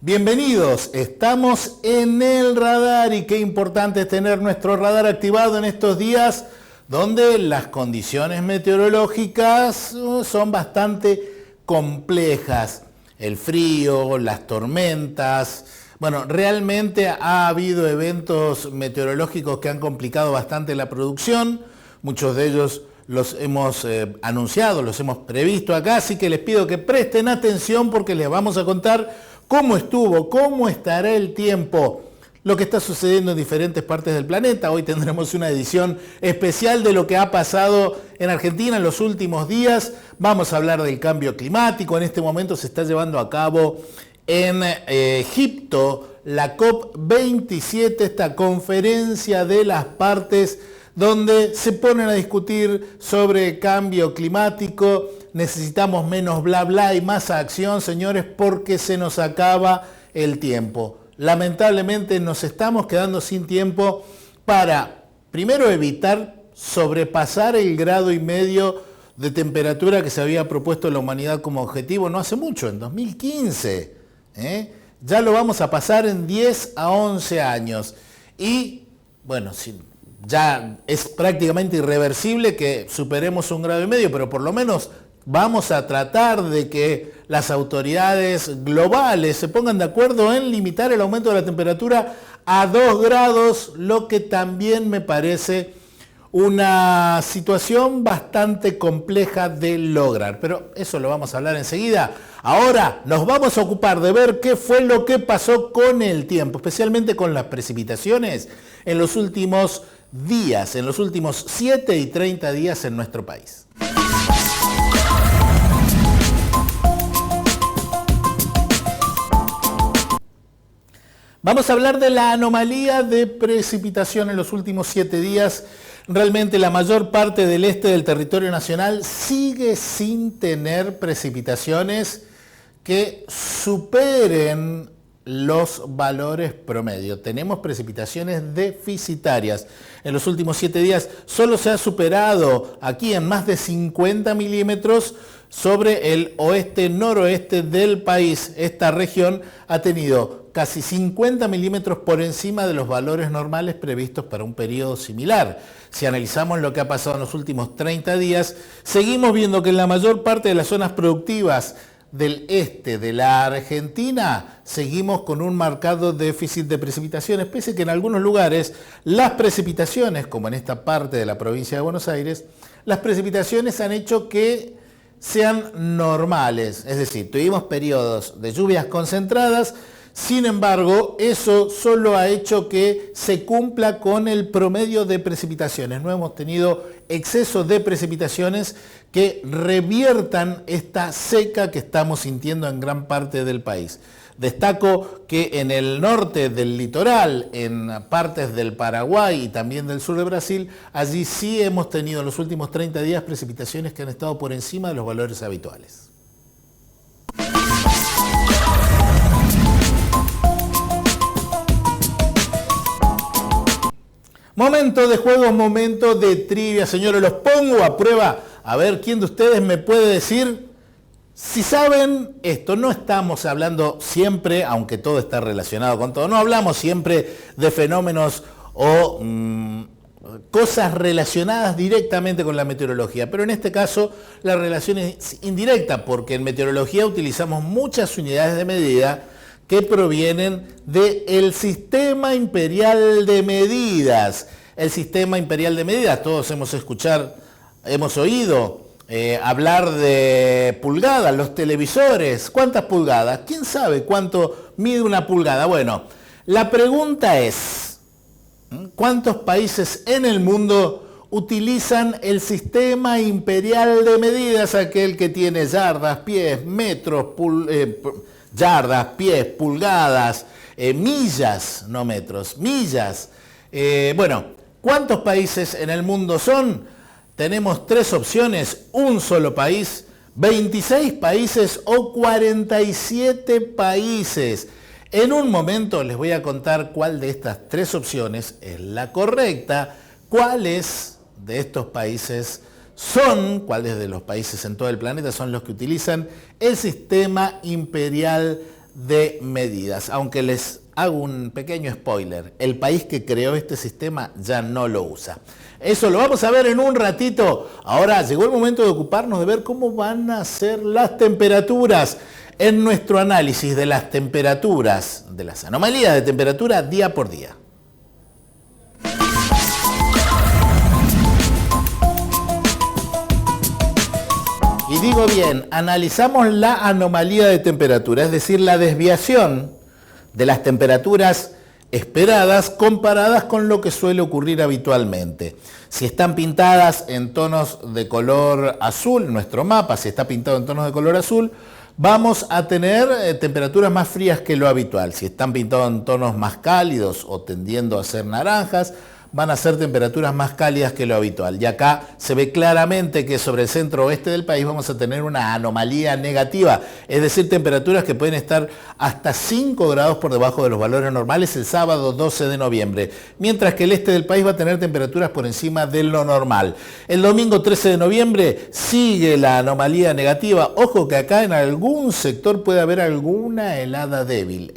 Bienvenidos, estamos en el radar y qué importante es tener nuestro radar activado en estos días donde las condiciones meteorológicas son bastante complejas. El frío, las tormentas, bueno, realmente ha habido eventos meteorológicos que han complicado bastante la producción, muchos de ellos los hemos anunciado, los hemos previsto acá, así que les pido que presten atención porque les vamos a contar cómo estuvo, cómo estará el tiempo, lo que está sucediendo en diferentes partes del planeta. Hoy tendremos una edición especial de lo que ha pasado en Argentina en los últimos días. Vamos a hablar del cambio climático. En este momento se está llevando a cabo en Egipto la COP27, esta conferencia de las partes donde se ponen a discutir sobre cambio climático. Necesitamos menos bla bla y más acción, señores, porque se nos acaba el tiempo. Lamentablemente nos estamos quedando sin tiempo para, primero, evitar sobrepasar el 1,5 grados de temperatura que se había propuesto la humanidad como objetivo no hace mucho, en 2015. Ya lo vamos a pasar en 10 a 11 años. Y, bueno, ya es prácticamente irreversible que superemos 1,5 grados, pero por lo menos vamos a tratar de que las autoridades globales se pongan de acuerdo en limitar el aumento de la temperatura a 2 grados, lo que también me parece una situación bastante compleja de lograr. Pero eso lo vamos a hablar enseguida. Ahora nos vamos a ocupar de ver qué fue lo que pasó con el tiempo, especialmente con las precipitaciones en los últimos días, en los últimos 7 y 30 días en nuestro país. Vamos a hablar de la anomalía de precipitación en los últimos 7 días. Realmente la mayor parte del este del territorio nacional sigue sin tener precipitaciones que superen los valores promedio. Tenemos precipitaciones deficitarias. En los últimos 7 días solo se ha superado aquí en más de 50 milímetros sobre el oeste-noroeste del país. Esta región ha tenido casi 50 milímetros por encima de los valores normales previstos para un periodo similar. Si analizamos lo que ha pasado en los últimos 30 días, seguimos viendo que en la mayor parte de las zonas productivas del este de la Argentina seguimos con un marcado déficit de precipitaciones, pese a que en algunos lugares las precipitaciones, como en esta parte de la provincia de Buenos Aires, las precipitaciones han hecho que sean normales, es decir, tuvimos periodos de lluvias concentradas. Sin embargo, eso solo ha hecho que se cumpla con el promedio de precipitaciones. No hemos tenido exceso de precipitaciones que reviertan esta seca que estamos sintiendo en gran parte del país. Destaco que en el norte del litoral, en partes del Paraguay y también del sur de Brasil, allí sí hemos tenido en los últimos 30 días precipitaciones que han estado por encima de los valores habituales. Momento de juego, momento de trivia, señores, los pongo a prueba. A ver, ¿quién de ustedes me puede decir si saben esto? No estamos hablando siempre, aunque todo está relacionado con todo, no hablamos siempre de fenómenos o cosas relacionadas directamente con la meteorología, pero en este caso la relación es indirecta, porque en meteorología utilizamos muchas unidades de medida que provienen del Sistema Imperial de Medidas. El Sistema Imperial de Medidas, todos hemos oído hablar de pulgadas, los televisores. ¿Cuántas pulgadas? ¿Quién sabe cuánto mide una pulgada? Bueno, la pregunta es, ¿cuántos países en el mundo utilizan el Sistema Imperial de Medidas, aquel que tiene yardas, pies, metros, yardas, pies, pulgadas, millas, no metros, millas? Bueno, ¿cuántos países en el mundo son? Tenemos 3 opciones: un solo país, 26 países o 47 países. En un momento les voy a contar cuál de estas 3 opciones es la correcta, cuáles de estos países cuáles de los países en todo el planeta son los que utilizan el Sistema Imperial de medidas. Aunque les hago un pequeño spoiler, el país que creó este sistema ya no lo usa. Eso lo vamos a ver en un ratito. Ahora llegó el momento de ocuparnos de ver cómo van a ser las temperaturas en nuestro análisis de las temperaturas, de las anomalías de temperatura día por día. Y digo bien, analizamos la anomalía de temperatura, es decir, la desviación de las temperaturas esperadas comparadas con lo que suele ocurrir habitualmente. Si están pintadas en tonos de color azul, nuestro mapa, si está pintado en tonos de color azul, vamos a tener temperaturas más frías que lo habitual. Si están pintados en tonos más cálidos o tendiendo a ser naranjas, van a ser temperaturas más cálidas que lo habitual. Y acá se ve claramente que sobre el centro oeste del país vamos a tener una anomalía negativa, es decir, temperaturas que pueden estar hasta 5 grados por debajo de los valores normales el sábado 12 de noviembre, mientras que el este del país va a tener temperaturas por encima de lo normal. El domingo 13 de noviembre sigue la anomalía negativa. Ojo que acá en algún sector puede haber alguna helada débil,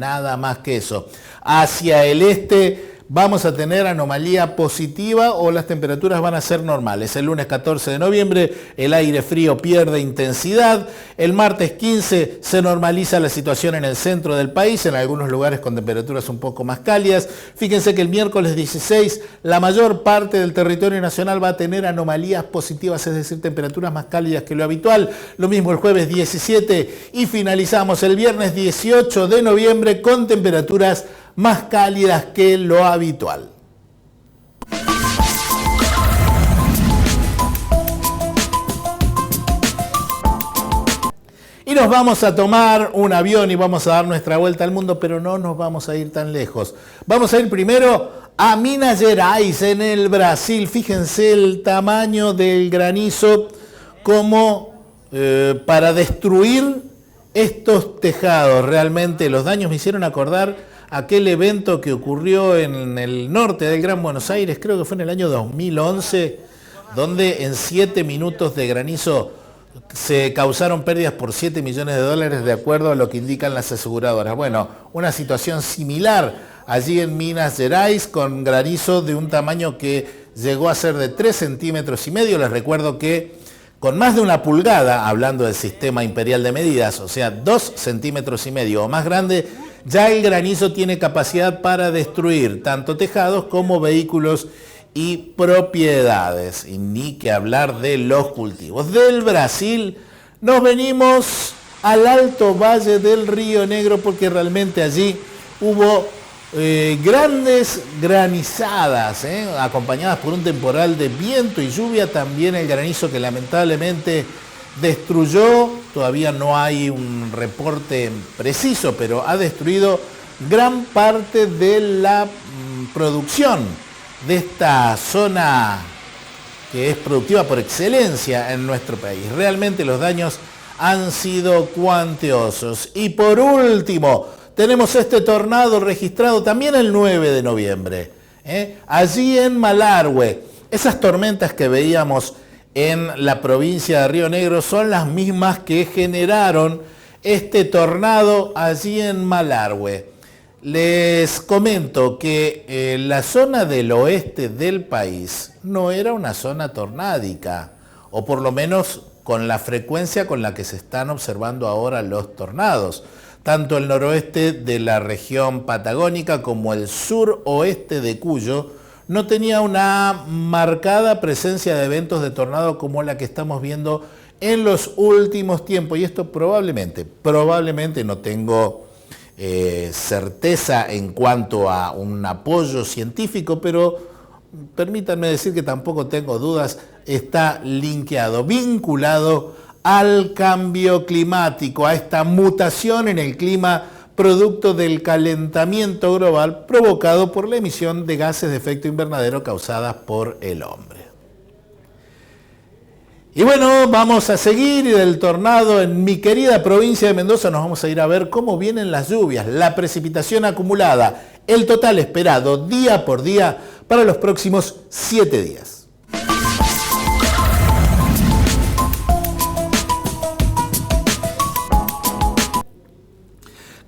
nada más que eso. Hacia el este vamos a tener anomalía positiva o las temperaturas van a ser normales. El lunes 14 de noviembre el aire frío pierde intensidad. El martes 15 se normaliza la situación en el centro del país, en algunos lugares con temperaturas un poco más cálidas. Fíjense que el miércoles 16 la mayor parte del territorio nacional va a tener anomalías positivas, es decir, temperaturas más cálidas que lo habitual. Lo mismo el jueves 17 y finalizamos el viernes 18 de noviembre con temperaturas más cálidas que lo habitual. Y nos vamos a tomar un avión y vamos a dar nuestra vuelta al mundo, pero no nos vamos a ir tan lejos. Vamos a ir primero a Minas Gerais, en el Brasil. Fíjense el tamaño del granizo como para destruir estos tejados. Realmente los daños me hicieron acordar aquel evento que ocurrió en el norte del Gran Buenos Aires, creo que fue en el año 2011, donde en 7 minutos de granizo se causaron pérdidas por 7 millones de dólares de acuerdo a lo que indican las aseguradoras. Bueno, una situación similar allí en Minas Gerais con granizo de un tamaño que llegó a ser de 3,5 centímetros. Les recuerdo que con más de 1 pulgada, hablando del sistema imperial de medidas, o sea 2,5 centímetros o más grande, ya el granizo tiene capacidad para destruir tanto tejados como vehículos y propiedades. Y ni que hablar de los cultivos. Del Brasil nos venimos al Alto Valle del Río Negro porque realmente allí hubo grandes granizadas, acompañadas por un temporal de viento y lluvia. También el granizo que lamentablemente destruyó, todavía no hay un reporte preciso, pero ha destruido gran parte de la producción de esta zona que es productiva por excelencia en nuestro país. Realmente los daños han sido cuantiosos. Y por último, tenemos este tornado registrado también el 9 de noviembre, allí en Malargüe. Esas tormentas que veíamos en la provincia de Río Negro son las mismas que generaron este tornado allí en Malargüe. Les comento que la zona del oeste del país no era una zona tornádica, o por lo menos con la frecuencia con la que se están observando ahora los tornados. Tanto el noroeste de la región patagónica como el suroeste de Cuyo no tenía una marcada presencia de eventos de tornado como la que estamos viendo en los últimos tiempos. Y esto probablemente no tengo certeza en cuanto a un apoyo científico, pero permítanme decir que tampoco tengo dudas, está vinculado al cambio climático, a esta mutación en el clima producto del calentamiento global provocado por la emisión de gases de efecto invernadero causadas por el hombre. Y bueno, vamos a seguir, y del tornado en mi querida provincia de Mendoza nos vamos a ir a ver cómo vienen las lluvias, la precipitación acumulada, el total esperado día por día para los próximos 7 días.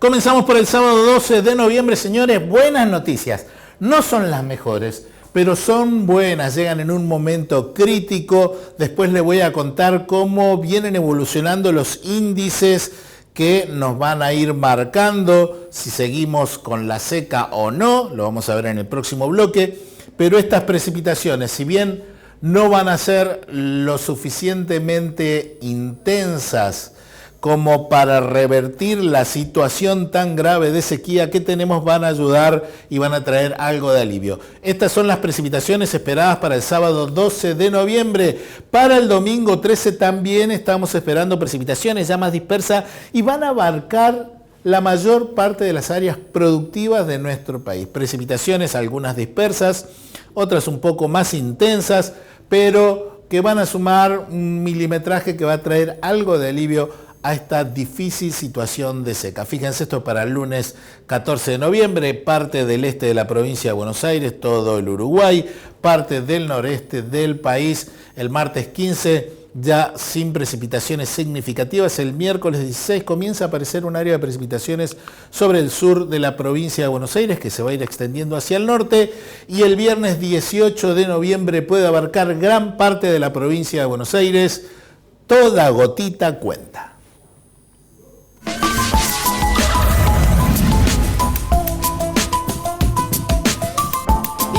Comenzamos por el sábado 12 de noviembre, señores. Buenas noticias. No son las mejores, pero son buenas. Llegan en un momento crítico. Después les voy a contar cómo vienen evolucionando los índices que nos van a ir marcando si seguimos con la seca o no. Lo vamos a ver en el próximo bloque. Pero estas precipitaciones, si bien no van a ser lo suficientemente intensas como para revertir la situación tan grave de sequía que tenemos, van a ayudar y van a traer algo de alivio. Estas son las precipitaciones esperadas para el sábado 12 de noviembre. Para el domingo 13 también estamos esperando precipitaciones ya más dispersas y van a abarcar la mayor parte de las áreas productivas de nuestro país. Precipitaciones, algunas dispersas, otras un poco más intensas, pero que van a sumar un milimetraje que va a traer algo de alivio a esta difícil situación de seca. Fíjense, esto para el lunes 14 de noviembre, parte del este de la provincia de Buenos Aires, todo el Uruguay, parte del noreste del país. El martes 15 ya sin precipitaciones significativas. El miércoles 16 comienza a aparecer un área de precipitaciones sobre el sur de la provincia de Buenos Aires que se va a ir extendiendo hacia el norte, y el viernes 18 de noviembre puede abarcar gran parte de la provincia de Buenos Aires. Toda gotita cuenta.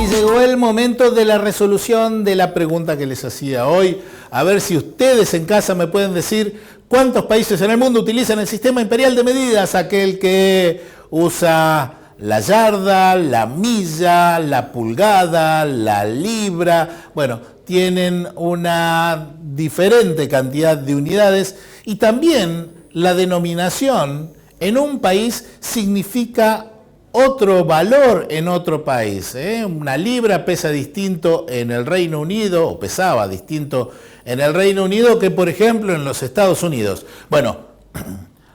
Y llegó el momento de la resolución de la pregunta que les hacía hoy. A ver si ustedes en casa me pueden decir cuántos países en el mundo utilizan el sistema imperial de medidas, aquel que usa la yarda, la milla, la pulgada, la libra. Bueno, tienen una diferente cantidad de unidades, y también la denominación en un país significa otro valor en otro país. Una libra pesa distinto en el Reino Unido, o pesaba distinto en el Reino Unido que, por ejemplo, en los Estados Unidos. Bueno,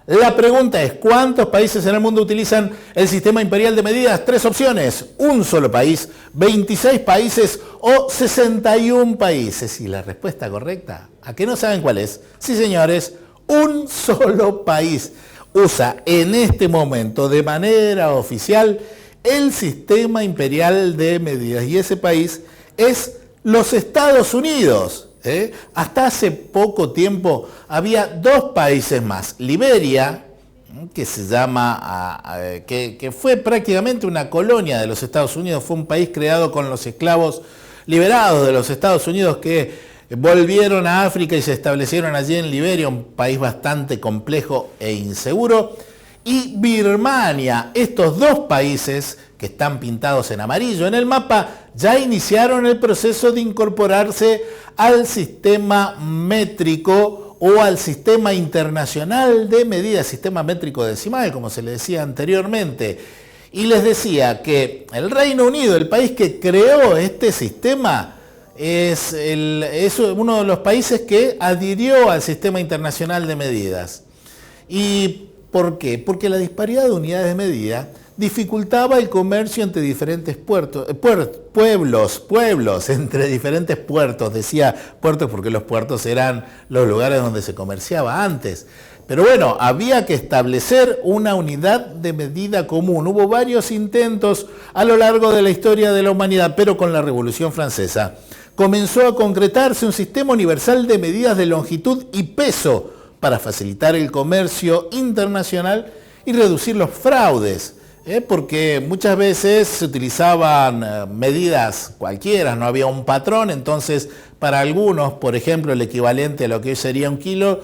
la pregunta es, ¿cuántos países en el mundo utilizan el sistema imperial de medidas? 3 opciones: un solo país, 26 países o 61 países. Y la respuesta correcta, ¿a qué no saben cuál es? Sí, señores, un solo país usa en este momento de manera oficial el sistema imperial de medidas, y ese país es los Estados Unidos. Hasta hace poco tiempo había 2 países más: Liberia, que se llama, que fue prácticamente una colonia de los Estados Unidos, fue un país creado con los esclavos liberados de los Estados Unidos que volvieron a África y se establecieron allí en Liberia, un país bastante complejo e inseguro. Y Birmania. Estos 2 países, que están pintados en amarillo en el mapa, ya iniciaron el proceso de incorporarse al sistema métrico o al sistema internacional de medidas, sistema métrico decimal, como se le decía anteriormente. Y les decía que el Reino Unido, el país que creó este sistema, es uno de los países que adhirió al sistema internacional de medidas. ¿Y por qué? Porque la disparidad de unidades de medida dificultaba el comercio entre diferentes pueblos, entre diferentes puertos. Decía puertos porque los puertos eran los lugares donde se comerciaba antes. Pero bueno, había que establecer una unidad de medida común. Hubo varios intentos a lo largo de la historia de la humanidad, pero con la Revolución Francesa comenzó a concretarse un sistema universal de medidas de longitud y peso para facilitar el comercio internacional y reducir los fraudes, porque muchas veces se utilizaban medidas cualquiera, no había un patrón. Entonces para algunos, por ejemplo, el equivalente a lo que hoy sería un kilo,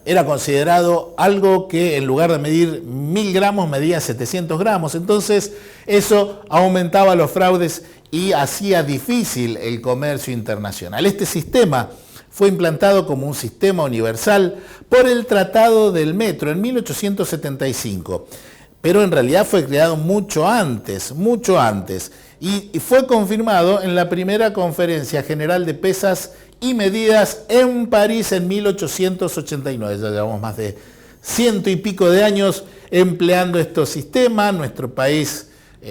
era considerado algo que en lugar de medir 1000 gramos medía 700 gramos. Entonces eso aumentaba los fraudes y hacía difícil el comercio internacional. Este sistema fue implantado como un sistema universal por el Tratado del Metro en 1875, pero en realidad fue creado mucho antes, y fue confirmado en la primera Conferencia General de Pesas y Medidas en París en 1889. Ya llevamos más de 100 y pico de años empleando estos sistemas. Nuestro país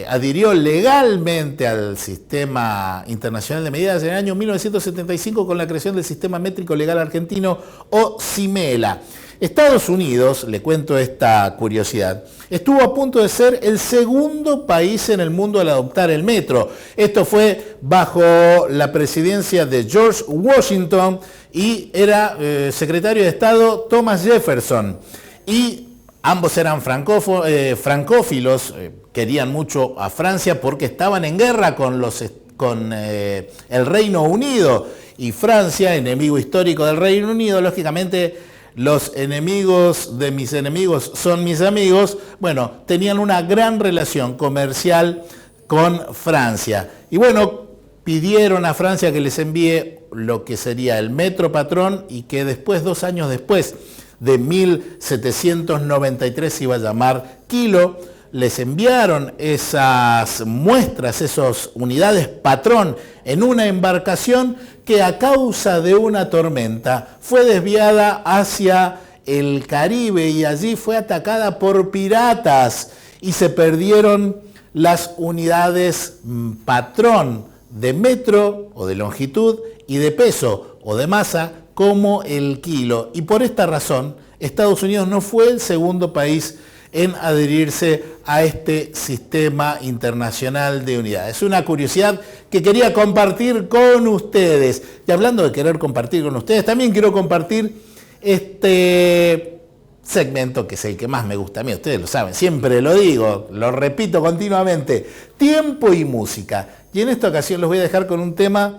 adhirió legalmente al Sistema Internacional de Medidas en el año 1975 con la creación del Sistema Métrico Legal Argentino, o SIMELA. Estados Unidos, le cuento esta curiosidad, estuvo a punto de ser el segundo país en el mundo al adoptar el metro. Esto fue bajo la presidencia de George Washington y era secretario de Estado Thomas Jefferson. Y ambos eran francófilos, querían mucho a Francia porque estaban en guerra con el Reino Unido. Y Francia, enemigo histórico del Reino Unido, lógicamente los enemigos de mis enemigos son mis amigos. Bueno, tenían una gran relación comercial con Francia. Y bueno, pidieron a Francia que les envíe lo que sería el metro patrón y que después, 2 años después, de 1793 se iba a llamar Kilo. Les enviaron esas muestras, esas unidades patrón en una embarcación que a causa de una tormenta fue desviada hacia el Caribe y allí fue atacada por piratas y se perdieron las unidades patrón de metro o de longitud y de peso o de masa como el kilo. Y por esta razón, Estados Unidos no fue el segundo país en adherirse a este sistema internacional de unidades. Una curiosidad que quería compartir con ustedes. Y hablando de querer compartir con ustedes, también quiero compartir este segmento que es el que más me gusta a mí. Ustedes lo saben, siempre lo digo, lo repito continuamente. Tiempo y música. Y en esta ocasión los voy a dejar con un tema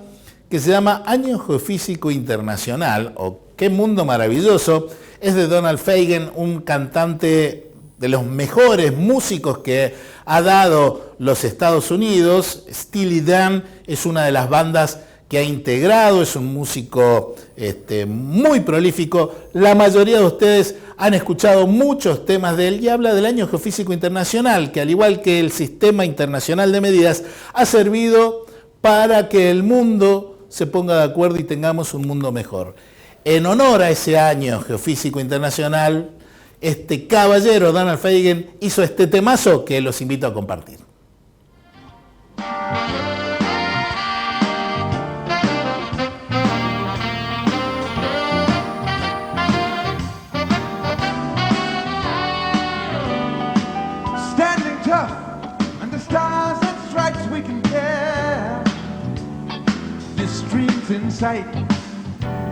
que se llama Año Geofísico Internacional, o Qué Mundo Maravilloso. Es de Donald Fagen, un cantante de los mejores músicos que ha dado los Estados Unidos. Steely Dan es una de las bandas que ha integrado, es un músico muy prolífico. La mayoría de ustedes han escuchado muchos temas de él y habla del Año Geofísico Internacional, que al igual que el Sistema Internacional de Medidas, ha servido para que el mundo se ponga de acuerdo y tengamos un mundo mejor. En honor a ese Año Geofísico Internacional, este caballero Donald Fagen hizo este temazo que los invito a compartir. Standing tough under stars and stripes we can tell this dream's in sight.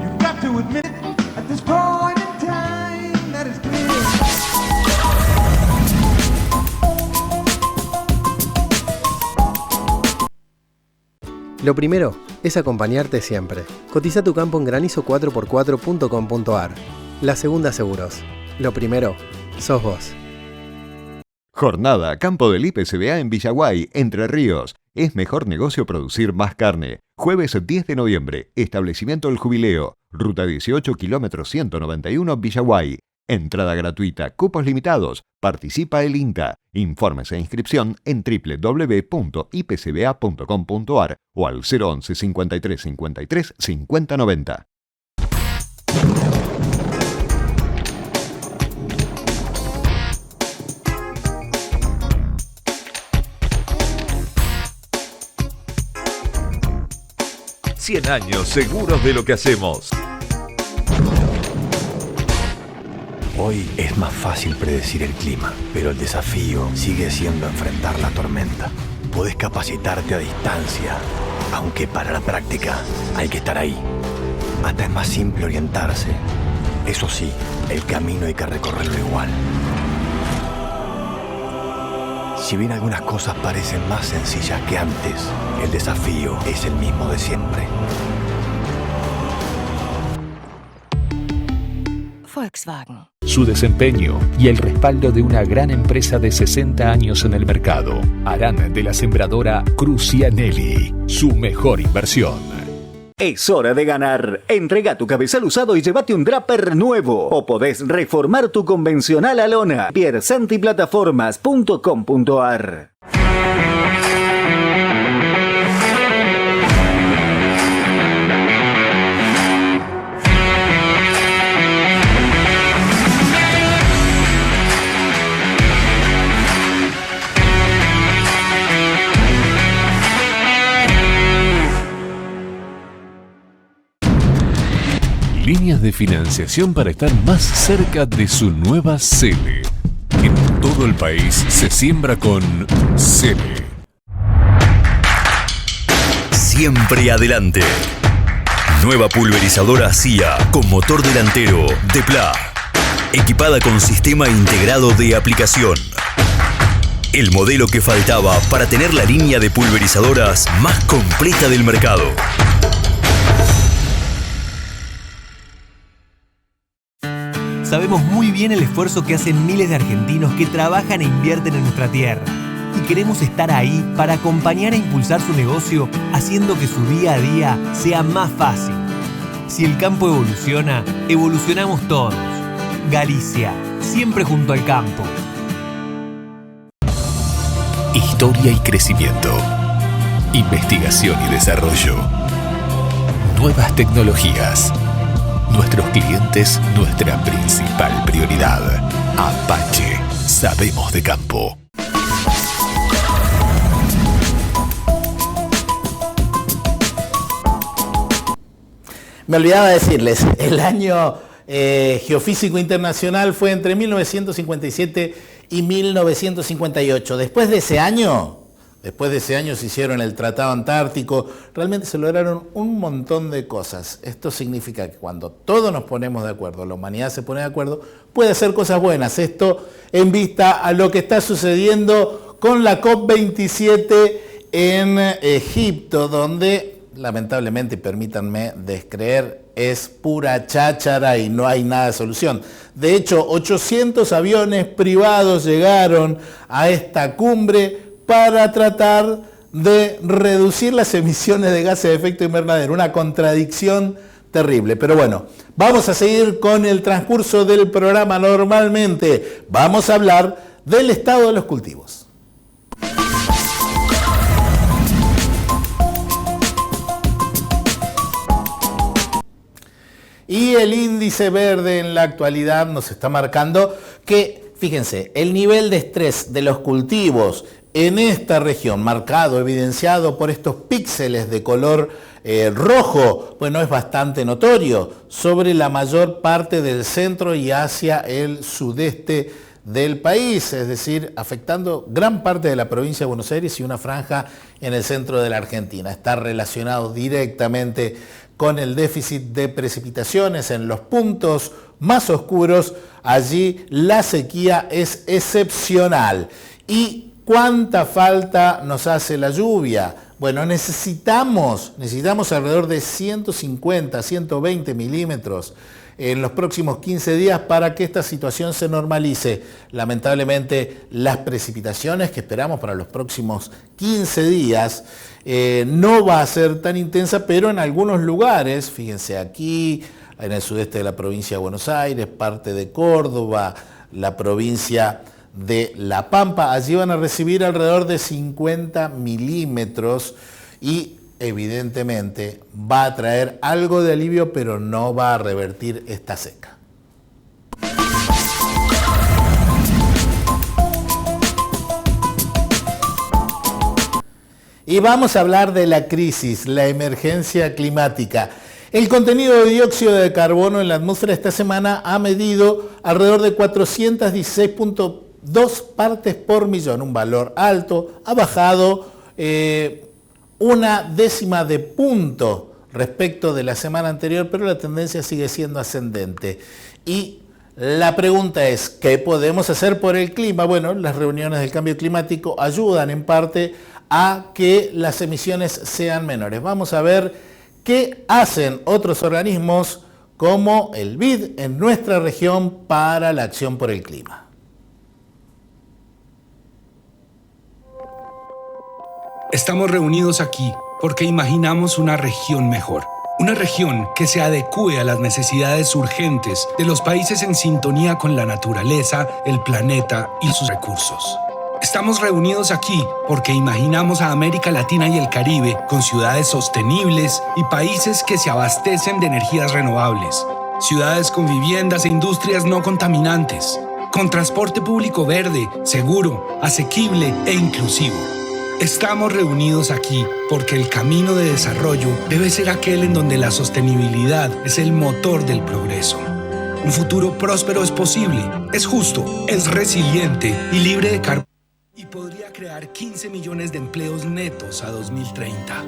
You've got to admit it at this point in time that it's clear. Lo primero es acompañarte siempre. Cotiza tu campo en granizo4x4.com.ar. La Segunda Seguros. Lo primero, sos vos. Jornada Campo del IPCBA en Villaguay, Entre Ríos. Es mejor negocio producir más carne. Jueves 10 de noviembre, Establecimiento El Jubileo. Ruta 18, kilómetro 191, Villaguay. Entrada gratuita, cupos limitados. Participa el INTA. Informes e inscripción en www.ipcba.com.ar o al 011 53 53 50 90. Cien años seguros de lo que hacemos. Hoy es más fácil predecir el clima, pero el desafío sigue siendo enfrentar la tormenta. Podés capacitarte a distancia, aunque para la práctica hay que estar ahí. Hasta es más simple orientarse. Eso sí, el camino hay que recorrerlo igual. Si bien algunas cosas parecen más sencillas que antes, el desafío es el mismo de siempre. Volkswagen. Su desempeño y el respaldo de una gran empresa de 60 años en el mercado harán de la sembradora Crucianelli su mejor inversión. Es hora de ganar. Entrega tu cabezal usado y llévate un Draper nuevo. O podés reformar tu convencional a lona. piersantiplataformas.com.ar. líneas de financiación para estar más cerca de su nueva sede. En todo el país se siembra con Sele. Siempre adelante. Nueva pulverizadora CIA con motor delantero Depla. Equipada con sistema integrado de aplicación. El modelo que faltaba para tener la línea de pulverizadoras más completa del mercado. Sabemos muy bien el esfuerzo que hacen miles de argentinos que trabajan e invierten en nuestra tierra. Y queremos estar ahí para acompañar e impulsar su negocio, haciendo que su día a día sea más fácil. Si el campo evoluciona, evolucionamos todos. Galicia, siempre junto al campo. Historia y crecimiento. Investigación y desarrollo. Nuevas tecnologías. Nuestros clientes, nuestra principal prioridad. Apache, sabemos de campo. Me olvidaba decirles, el año geofísico internacional fue entre 1957 y 1958. Después de ese año se hicieron el Tratado Antártico, realmente se lograron un montón de cosas. Esto significa que cuando todos nos ponemos de acuerdo, la humanidad se pone de acuerdo, puede hacer cosas buenas. Esto en vista a lo que está sucediendo con la COP27 en Egipto, donde lamentablemente, permítanme descreer, es pura cháchara y no hay nada de solución. De hecho, 800 aviones privados llegaron a esta cumbre para tratar de reducir las emisiones de gases de efecto invernadero. Una contradicción terrible. Pero bueno, vamos a seguir con el transcurso del programa normalmente. Vamos a hablar del estado de los cultivos. Y el índice verde en la actualidad nos está marcando que, fíjense, el nivel de estrés de los cultivos en esta región, marcado, evidenciado por estos píxeles de color rojo, bueno, es bastante notorio sobre la mayor parte del centro y hacia el sudeste del país, es decir, afectando gran parte de la provincia de Buenos Aires y una franja en el centro de la Argentina. Está relacionado directamente con el déficit de precipitaciones en los puntos más oscuros. Allí la sequía es excepcional. ¿Y cuánta falta nos hace la lluvia? Bueno, necesitamos alrededor de 150, 120 milímetros en los próximos 15 días para que esta situación se normalice. Lamentablemente, las precipitaciones que esperamos para los próximos 15 días no va a ser tan intensa, pero en algunos lugares, fíjense aquí, en el sudeste de la provincia de Buenos Aires, parte de Córdoba, la provincia de La Pampa, allí van a recibir alrededor de 50 milímetros y evidentemente va a traer algo de alivio, pero no va a revertir esta seca. Y vamos a hablar de la crisis, la emergencia climática. El contenido de dióxido de carbono en la atmósfera esta semana ha medido alrededor de 416.2 partes por millón, un valor alto, ha bajado una décima de punto respecto de la semana anterior, pero la tendencia sigue siendo ascendente. Y la pregunta es, ¿qué podemos hacer por el clima? Bueno, las reuniones del cambio climático ayudan en parte a que las emisiones sean menores. Vamos a ver qué hacen otros organismos como el BID en nuestra región para la acción por el clima. Estamos reunidos aquí porque imaginamos una región mejor. Una región que se adecúe a las necesidades urgentes de los países en sintonía con la naturaleza, el planeta y sus recursos. Estamos reunidos aquí porque imaginamos a América Latina y el Caribe con ciudades sostenibles y países que se abastecen de energías renovables. Ciudades con viviendas e industrias no contaminantes, con transporte público verde, seguro, asequible e inclusivo. Estamos reunidos aquí porque el camino de desarrollo debe ser aquel en donde la sostenibilidad es el motor del progreso. Un futuro próspero es posible, es justo, es resiliente y libre de carbono. Y podría crear 15 millones de empleos netos a 2030.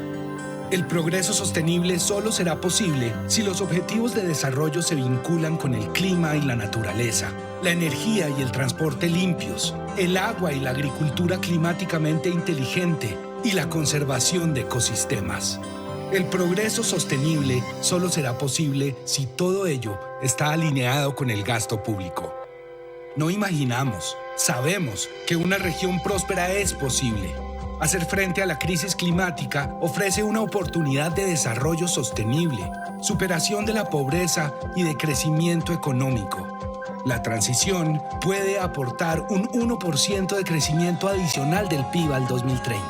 El progreso sostenible solo será posible si los objetivos de desarrollo se vinculan con el clima y la naturaleza, la energía y el transporte limpios, el agua y la agricultura climáticamente inteligente y la conservación de ecosistemas. El progreso sostenible solo será posible si todo ello está alineado con el gasto público. No imaginamos, sabemos que una región próspera es posible. Hacer frente a la crisis climática ofrece una oportunidad de desarrollo sostenible, superación de la pobreza y de crecimiento económico. La transición puede aportar un 1% de crecimiento adicional del PIB al 2030.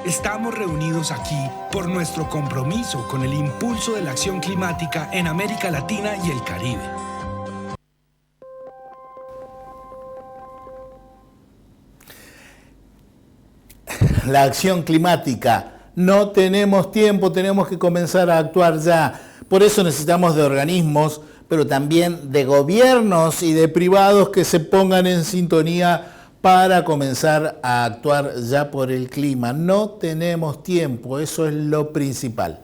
Estamos reunidos aquí por nuestro compromiso con el impulso de la acción climática en América Latina y el Caribe. La acción climática. No tenemos tiempo, tenemos que comenzar a actuar ya. Por eso necesitamos de organismos, pero también de gobiernos y de privados que se pongan en sintonía para comenzar a actuar ya por el clima. No tenemos tiempo, eso es lo principal.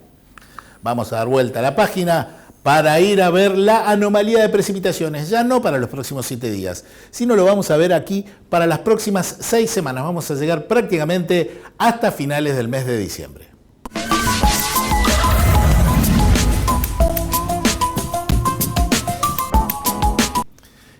Vamos a dar vuelta a la página para ir a ver la anomalía de precipitaciones, ya no para los próximos 7 días, sino lo vamos a ver aquí para las próximas 6 semanas. Vamos a llegar prácticamente hasta finales del mes de diciembre.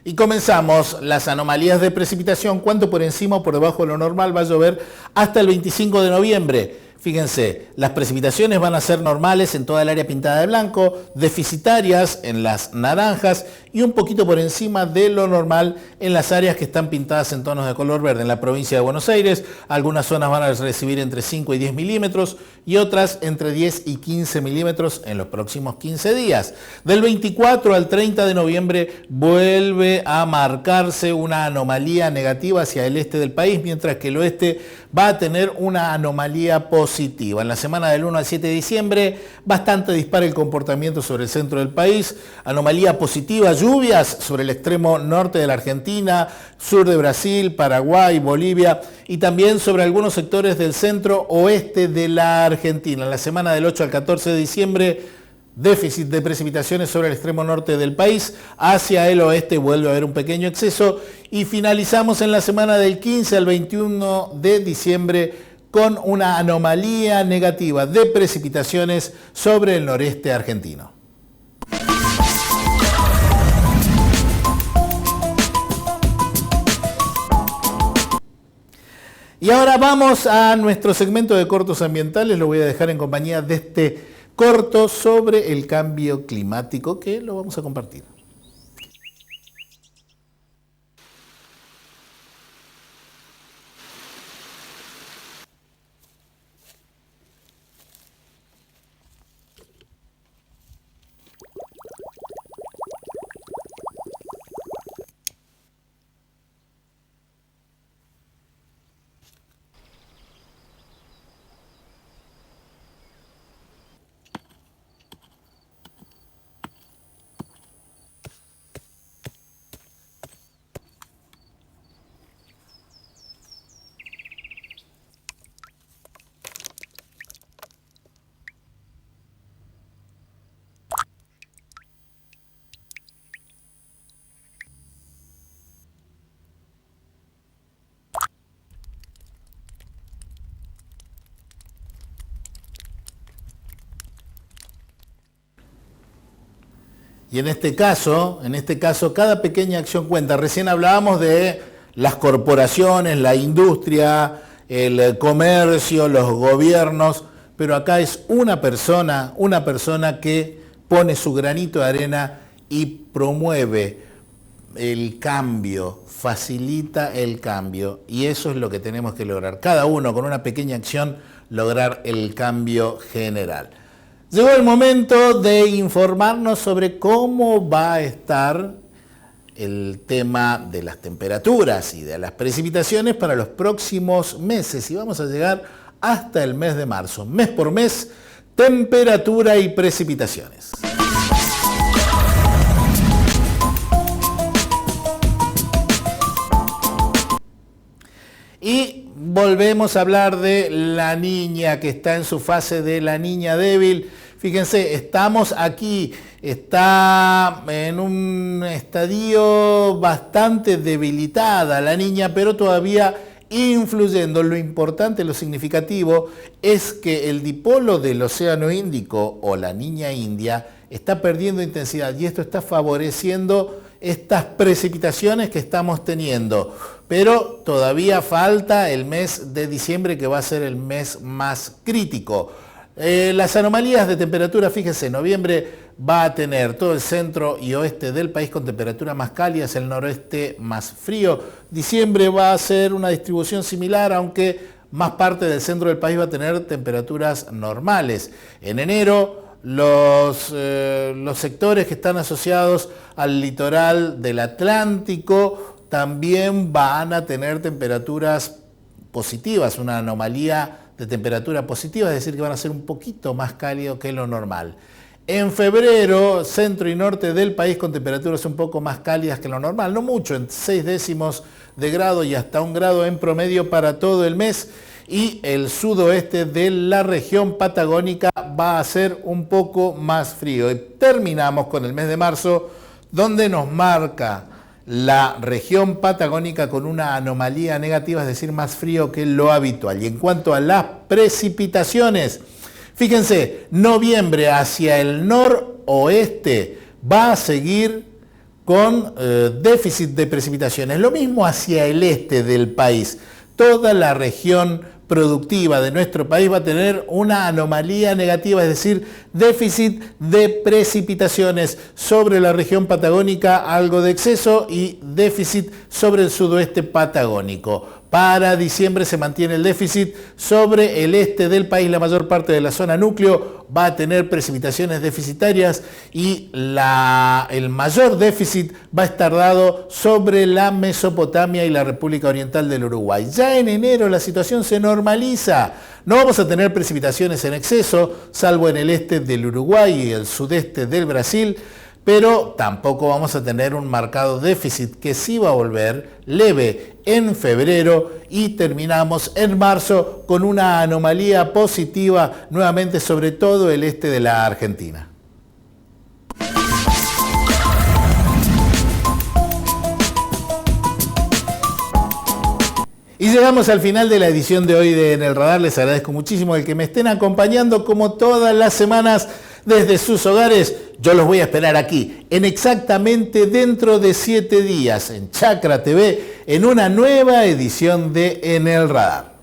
Y comenzamos las anomalías de precipitación. ¿Cuánto por encima o por debajo de lo normal va a llover hasta el 25 de noviembre? Fíjense, las precipitaciones van a ser normales en toda el área pintada de blanco, deficitarias en las naranjas y un poquito por encima de lo normal en las áreas que están pintadas en tonos de color verde. En la provincia de Buenos Aires, algunas zonas van a recibir entre 5 y 10 milímetros y otras entre 10 y 15 milímetros en los próximos 15 días. Del 24 al 30 de noviembre vuelve a marcarse una anomalía negativa hacia el este del país, mientras que el oeste va a tener una anomalía positiva. En la semana del 1 al 7 de diciembre, bastante dispar el comportamiento sobre el centro del país. Anomalía positiva, lluvias sobre el extremo norte de la Argentina, sur de Brasil, Paraguay, Bolivia y también sobre algunos sectores del centro oeste de la Argentina. En la semana del 8 al 14 de diciembre, déficit de precipitaciones sobre el extremo norte del país. Hacia el oeste vuelve a haber un pequeño exceso. Y finalizamos en la semana del 15 al 21 de diciembre con una anomalía negativa de precipitaciones sobre el noreste argentino. Y ahora vamos a nuestro segmento de cortos ambientales. Lo voy a dejar en compañía de este corto sobre el cambio climático que lo vamos a compartir. Y en este caso, cada pequeña acción cuenta. Recién hablábamos de las corporaciones, la industria, el comercio, los gobiernos, pero acá es una persona que pone su granito de arena y promueve el cambio, facilita el cambio. Y eso es lo que tenemos que lograr. Cada uno con una pequeña acción lograr el cambio general. Llegó el momento de informarnos sobre cómo va a estar el tema de las temperaturas y de las precipitaciones para los próximos meses y vamos a llegar hasta el mes de marzo, mes por mes, temperatura y precipitaciones. Y volvemos a hablar de la niña que está en su fase de la niña débil. Fíjense, estamos aquí, está en un estadio bastante debilitada la niña, pero todavía influyendo. Lo importante, lo significativo, es que el dipolo del Océano Índico o la niña india está perdiendo intensidad y esto está favoreciendo estas precipitaciones que estamos teniendo. Pero todavía falta el mes de diciembre, que va a ser el mes más crítico. Las anomalías de temperatura, fíjense, noviembre va a tener todo el centro y oeste del país con temperaturas más cálidas, el noroeste más frío. Diciembre va a ser una distribución similar, aunque más parte del centro del país va a tener temperaturas normales. En enero, los sectores que están asociados al litoral del Atlántico también van a tener temperaturas positivas, una anomalía de temperatura positiva, es decir, que van a ser un poquito más cálidos que lo normal. En febrero, centro y norte del país con temperaturas un poco más cálidas que lo normal, no mucho, en 0,6 de grado y hasta 1 grado en promedio para todo el mes. Y el sudoeste de la región patagónica va a ser un poco más frío. Y terminamos con el mes de marzo, donde nos marca la región patagónica con una anomalía negativa, es decir, más frío que lo habitual. Y en cuanto a las precipitaciones, fíjense, noviembre hacia el noroeste va a seguir con déficit de precipitaciones. Lo mismo hacia el este del país. Toda la región productiva de nuestro país va a tener una anomalía negativa, es decir, déficit de precipitaciones. Sobre la región patagónica algo de exceso y déficit sobre el sudoeste patagónico. Para diciembre se mantiene el déficit sobre el este del país, la mayor parte de la zona núcleo va a tener precipitaciones deficitarias y el mayor déficit va a estar dado sobre la Mesopotamia y la República Oriental del Uruguay. Ya en enero la situación se normaliza. No vamos a tener precipitaciones en exceso, salvo en el este del Uruguay y el sudeste del Brasil, pero tampoco vamos a tener un marcado déficit que sí va a volver leve en febrero y terminamos en marzo con una anomalía positiva nuevamente sobre todo el este de la Argentina. Y llegamos al final de la edición de hoy de En el Radar. Les agradezco muchísimo el que me estén acompañando como todas las semanas desde sus hogares. Yo los voy a esperar aquí, en exactamente dentro de 7 días, en Chacra TV, en una nueva edición de En el Radar.